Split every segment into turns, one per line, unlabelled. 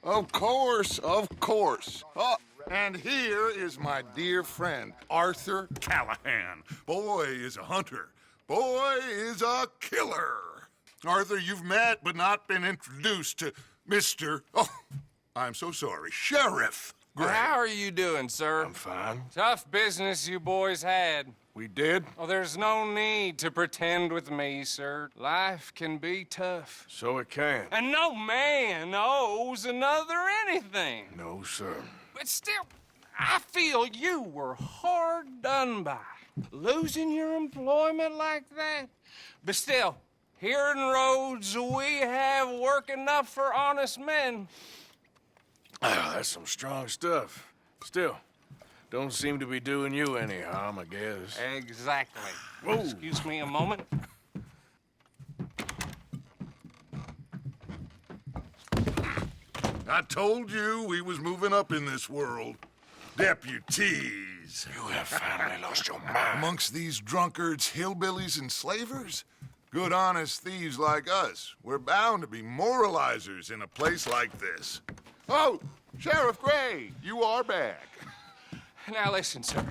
Of course, of course. Oh, and here is my dear friend, Arthur Callahan. Boy is a hunter. Boy is a killer. Arthur, you've met but not been introduced to Mr. Oh, I'm so sorry, Sheriff Gray.
How are you doing, sir?
I'm fine.
Tough business you boys had.
We did?
Oh, there's no need to pretend with me, sir. Life can be tough.
So it can.
And no man owes another anything.
No, sir.
But still, I feel you were hard done by. Losing your employment like that. But still, here in Rhodes, we have work enough for honest men.
Ah, that's some strong stuff. Still, don't seem to be doing you any harm, I guess.
Exactly.
Whoa.
Excuse me a moment.
I told you we was moving up in this world. Deputies.
You have finally lost your mind.
Amongst these drunkards, hillbillies, and slavers? Good honest thieves like us. We're bound to be moralizers in a place like this. Oh, Sheriff Gray, you are back.
Now listen, sir.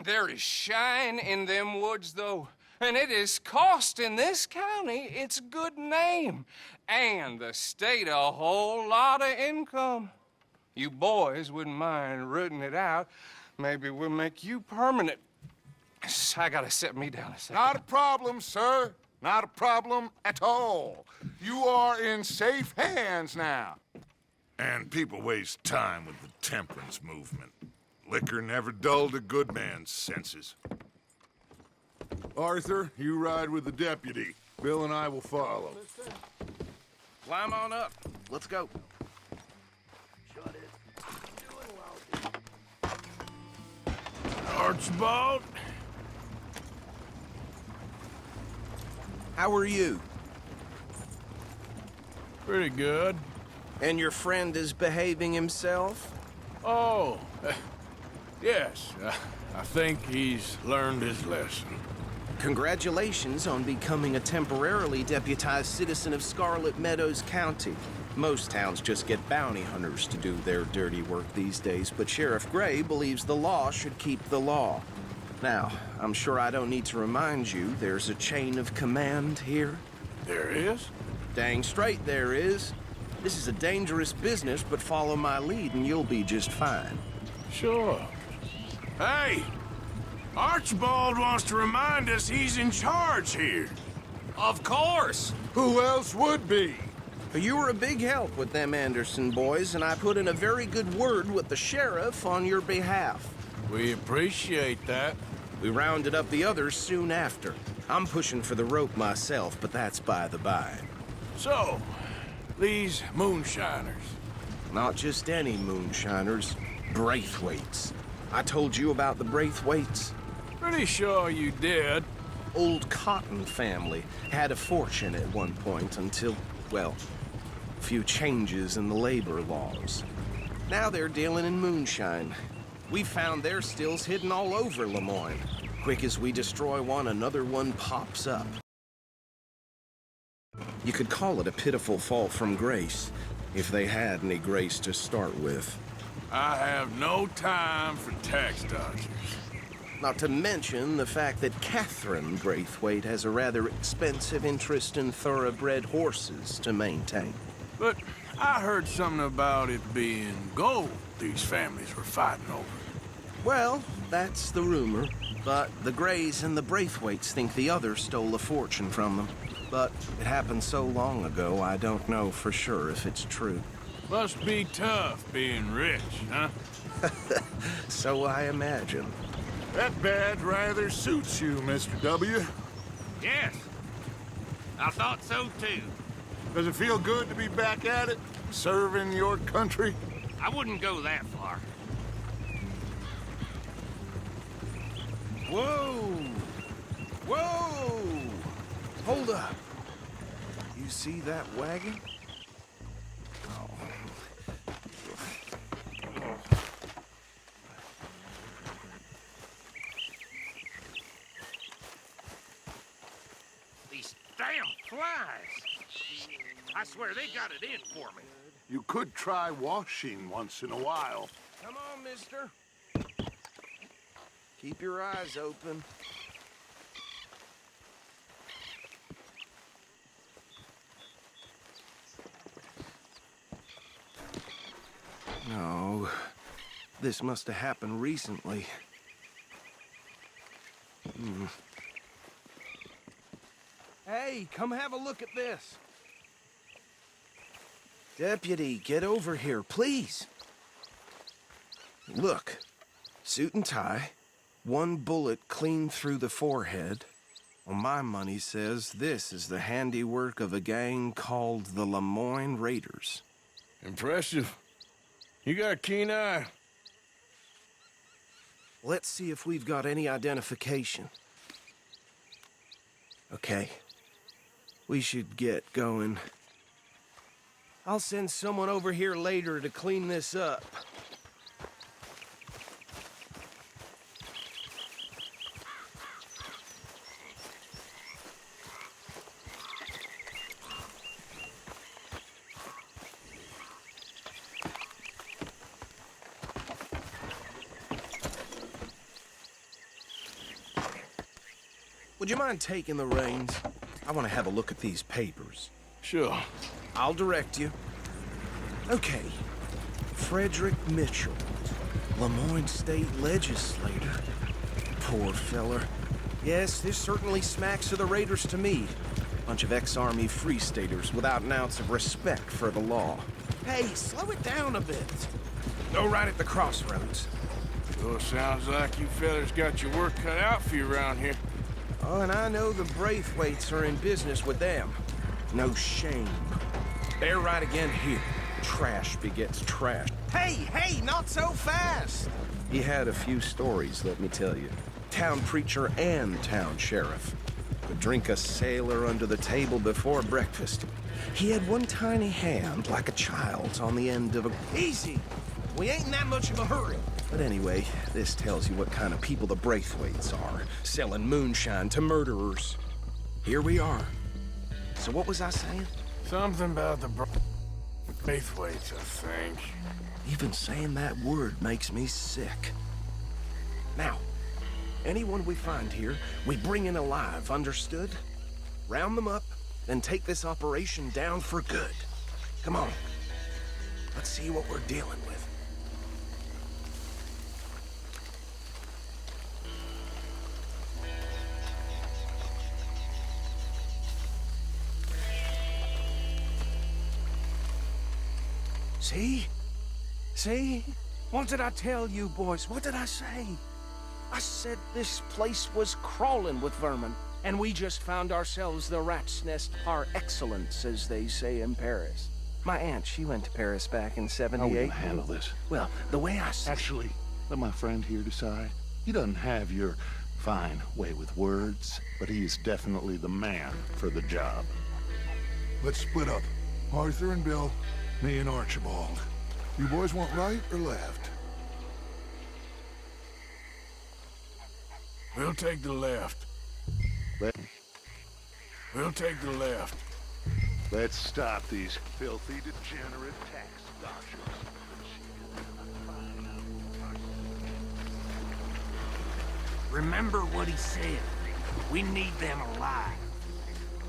There is shine in them woods, though. And it is costing this county its good name. And the state a whole lot of income. You boys wouldn't mind rooting it out. Maybe we'll make you permanent. I gotta set me down a second.
Not a problem, sir. Not a problem at all. You are in safe hands now. And people waste time with the temperance movement. Liquor never dulled a good man's senses. Arthur, you ride with the deputy. Bill and I will follow.
Climb on up. Let's go.
Archibald?
How are you?
Pretty good.
And your friend is behaving himself?
Oh, yes. I think he's learned his lesson.
Congratulations on becoming a temporarily deputized citizen of Scarlet Meadows County. Most towns just get bounty hunters to do their dirty work these days, but Sheriff Gray believes the law should keep the law. Now, I'm sure I don't need to remind you there's a chain of command here.
There is?
Dang straight there is. This is a dangerous business, but follow my lead and you'll be just fine.
Sure. Hey! Archibald wants to remind us he's in charge here.
Of course.
Who else would be?
You were a big help with them Anderson boys, and I put in a very good word with the sheriff on your behalf.
We appreciate that.
We rounded up the others soon after. I'm pushing for the rope myself, but that's by the by.
So, these moonshiners.
Not just any moonshiners, Braithwaites. I told you about the Braithwaites.
Pretty sure you did.
Old Cotton family had a fortune at one point until, well, a few changes in the labor laws. Now they're dealing in moonshine. We found their stills hidden all over Lemoyne. Quick as we destroy one, another one pops up. You could call it a pitiful fall from grace, if they had any grace to start with.
I have no time for tax dodgers.
Not to mention the fact that Catherine Braithwaite has a rather expensive interest in thoroughbred horses to maintain.
But I heard something about it being gold these families were fighting over.
Well, that's the rumor. But the Grays and the Braithwaites think the other stole a fortune from them. But it happened so long ago, I don't know for sure if it's true.
Must be tough being rich, huh?
So I imagine.
That badge rather suits you, Mr. W.
Yes. I thought so, too.
Does it feel good to be back at it, serving your country?
I wouldn't go that far.
Whoa! Whoa! Hold up. You see that wagon? Oh.
These damn flies. I swear they got it in for me.
You could try washing once in a while.
Come on, mister. Keep your eyes open. No, this must have happened recently. Hey, come have a look at this. Deputy, get over here, please. Look, suit and tie, one bullet clean through the forehead. Well, my money says this is the handiwork of a gang called the Lemoyne Raiders.
Impressive. You got a keen eye.
Let's see if we've got any identification. Okay. We should get going. I'll send someone over here later to clean this up. Would you mind taking the reins? I want to have a look at these papers.
Sure.
I'll direct you. Okay. Frederick Mitchell, Lemoyne State Legislator. Poor feller. Yes, this certainly smacks of the Raiders to me. Bunch of ex-Army Free Staters without an ounce of respect for the law. Hey, slow it down a bit. Go right at the crossroads.
Sure sounds like you fellas got your work cut out for you around here.
Oh, and I know the Braithwaites are in business with them. No shame. They're right again here. Trash begets trash. Hey, not so fast! He had a few stories, let me tell you. Town preacher and town sheriff. Would drink a sailor under the table before breakfast. He had one tiny hand, like a child's, on the end of a... Easy! We ain't in that much of a hurry. But anyway, this tells you what kind of people the Braithwaites are. Selling moonshine to murderers. Here we are. So what was I saying?
Something about the Braithwaites, I think.
Even saying that word makes me sick. Now, anyone we find here, we bring in alive, understood? Round them up, then take this operation down for good. Come on. Let's see what we're dealing with. See? See? What did I tell you, boys? What did I say? I said this place was crawling with vermin, and we just found ourselves the rat's nest par excellence, as they say in Paris. My aunt, she went to Paris back in '78.
How are we gonna handle this?
Well, the way I said...
Actually, let my friend here decide. He doesn't have your fine way with words, but he is definitely the man for the job.
Let's split up. Arthur and Bill, me and Archibald. You boys want right or left?
We'll take the left. We'll take the left.
Let's stop these filthy, degenerate tax dodgers.
Remember what he said. We need them alive.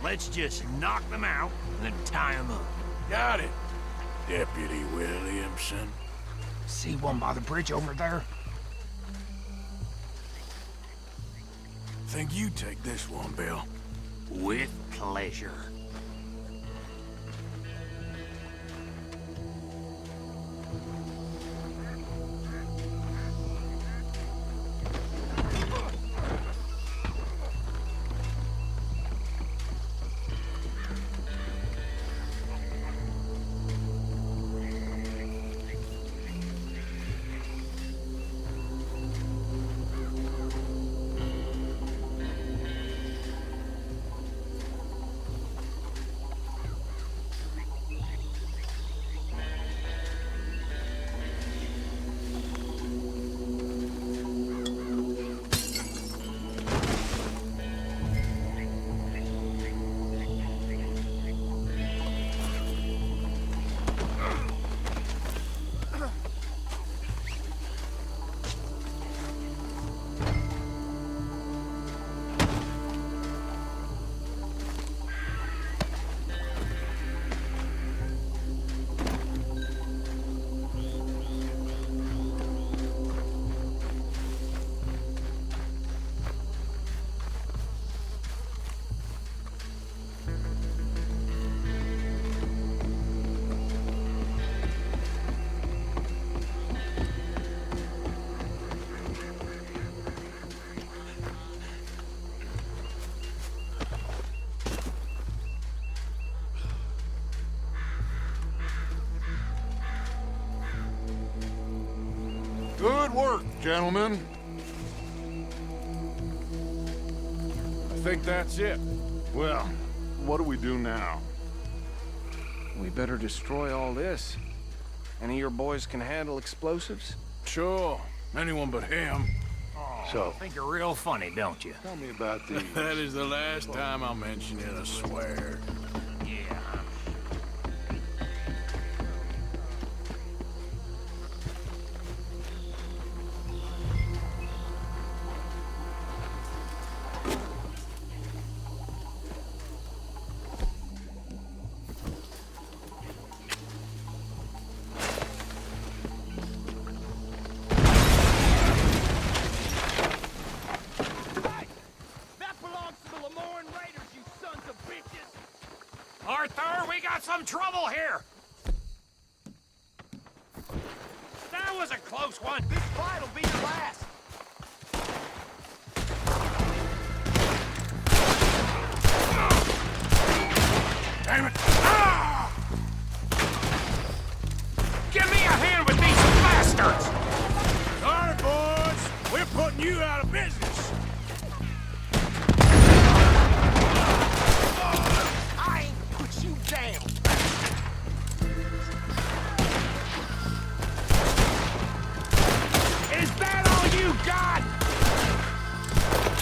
Let's just knock them out and then tie them up.
Got it, Deputy Williamson.
See one by the bridge over there?
Think you take this one, Bill.
With pleasure.
Good work, gentlemen.
I think that's it.
Well, what do we do now?
We better destroy all this. Any of your boys can handle explosives?
Sure. Anyone but him.
So,
Think you're real funny, don't you?
tell me about these.
That is the last time I'll mention it, I swear.
Yeah. Arthur, we got some trouble here! That was a close one! This fight will be your last!
Damn it!
Ah! Give me a hand with these bastards!
Sorry, boys. We're putting you out of business.
I ain't put you down! Is that all you got?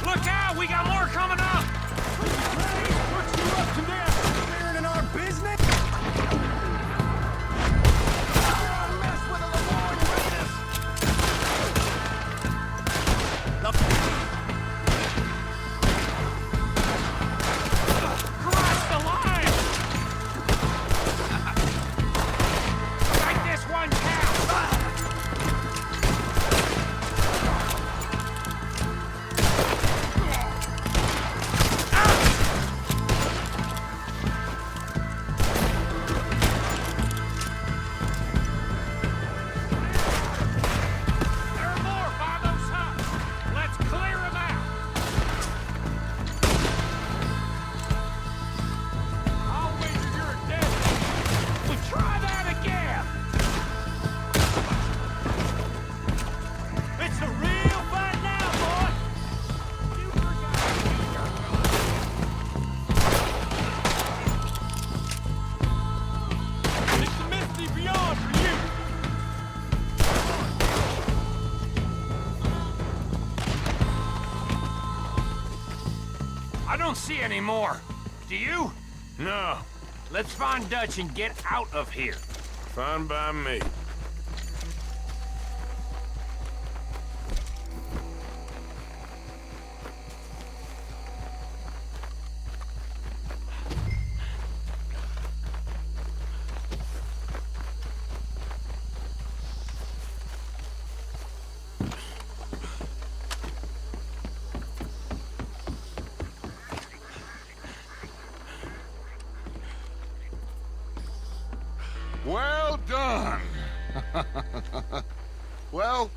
Look out! We got more coming up! Put you up to them! Interfering in our business? Mess with the Lamorne Raiders! Cross the line! Make this one count! There are more by those huts. Let's clear them out. I'll wager you're dead. Well, try that again. It's a real fight now, boy. You forgot. It's the misty beyond for you. I don't see any more. Do you?
No.
Let's find Dutch and get out of here.
Fine by me.
Well done. Well,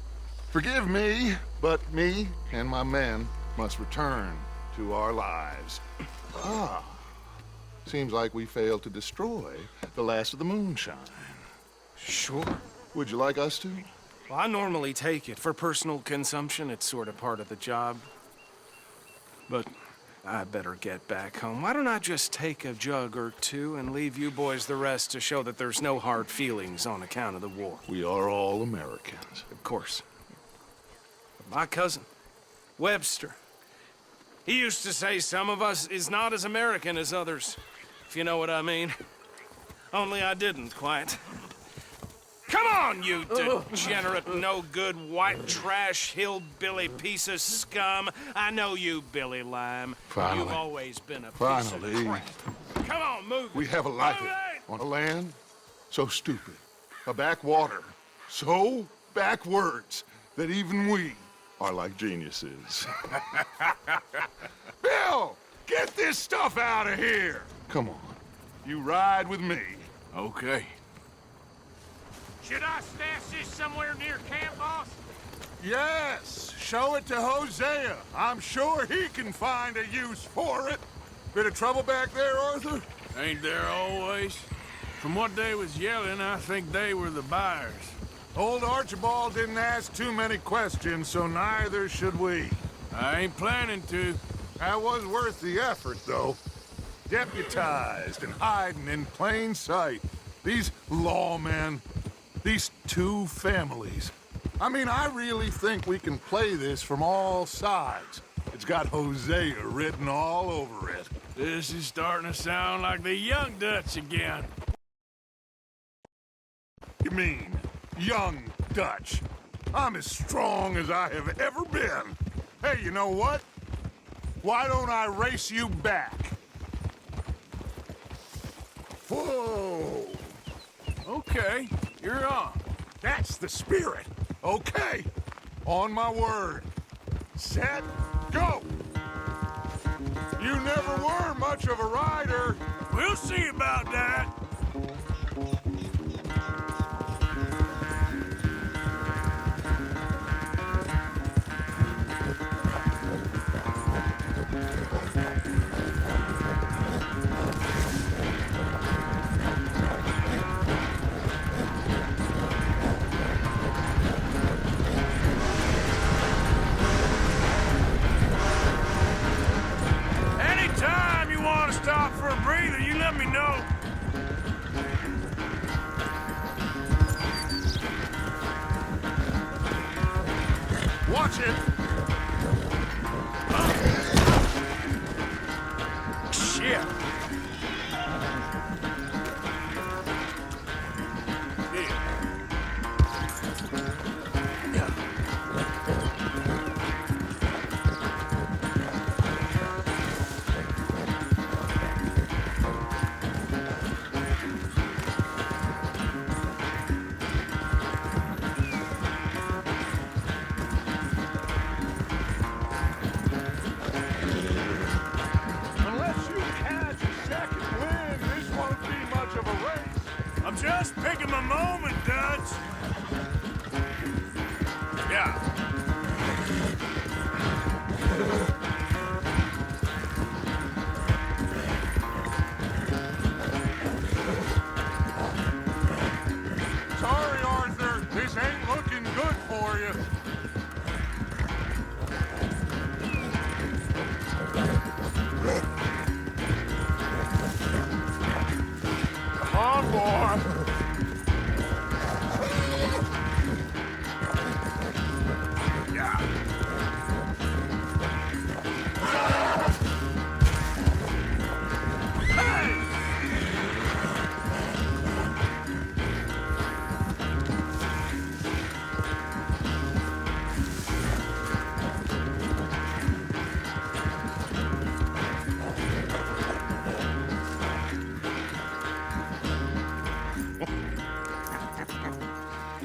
forgive me, but me and my men must return to our lives. Ah, seems like we failed to destroy the last of the moonshine.
Sure.
Would you like us to?
Well, I normally take it. For personal consumption, it's sort of part of the job. But I better get back home. Why don't I just take a jug or two and leave you boys the rest to show that there's no hard feelings on account of the war?
We are all Americans.
Of course. But my cousin, Webster, he used to say some of us is not as American as others, if you know what I mean. Only I didn't quite. Come on, you degenerate, no-good, white trash, hillbilly piece of scum. I know you, Billy Lime.
Finally.
You've always been a piece
Finally.
of crap. Come on, move it.
We have a life
Move it!
on a land so stupid, a backwater so backwards that even we are like geniuses. Bill, get this stuff out of here. Come on, you ride with me.
Okay.
Should I stash this somewhere near camp, boss?
Yes, show it to Hosea. I'm sure he can find a use for it. Bit of trouble back there, Arthur?
Ain't there always? From what they was yelling, I think they were the buyers.
Old Archibald didn't ask too many questions, so neither should we.
I ain't planning to.
That was worth the effort, though. Deputized and hiding in plain sight. These lawmen, these two families. I mean, I really think we can play this from all sides. It's got Hosea written all over it.
This is starting to sound like the Young Dutch again.
You mean, young Dutch? I'm as strong as I have ever been. Hey, you know what? Why don't I race you back? Whoa!
Okay, you're on.
That's the spirit. Okay. On my word. Set, go! You never were much of a rider.
We'll see about that. Anytime you want to stop for a breather, you let me know.
Watch it.
Shit.
Unless you catch a second wind, this won't be much of a race.
I'm just picking my moment, Dutch. Yeah.
Sorry, Arthur. This ain't looking good for you. Come on, boy. Yeah. Hey!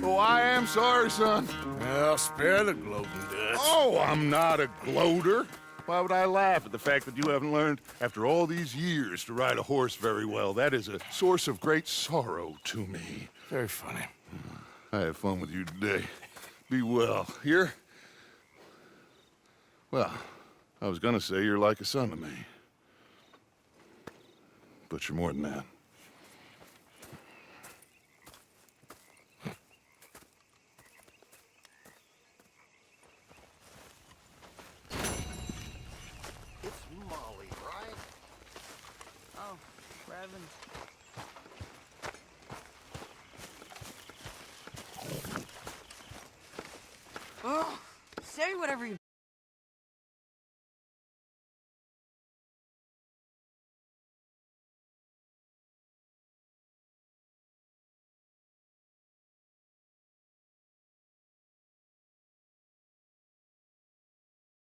Oh, I am sorry, son.
Well, spare the gloating, Dutch.
Oh, I'm not a gloater. Why would I laugh at the fact that you haven't learned, after all these years, to ride a horse very well? That is a source of great sorrow to me.
Very funny.
I had fun with you today. Be well. Here? Well, I was gonna say you're like a son to me. But you're more than that.
It's Molly, right? Oh, Reverend.
Oh, say whatever you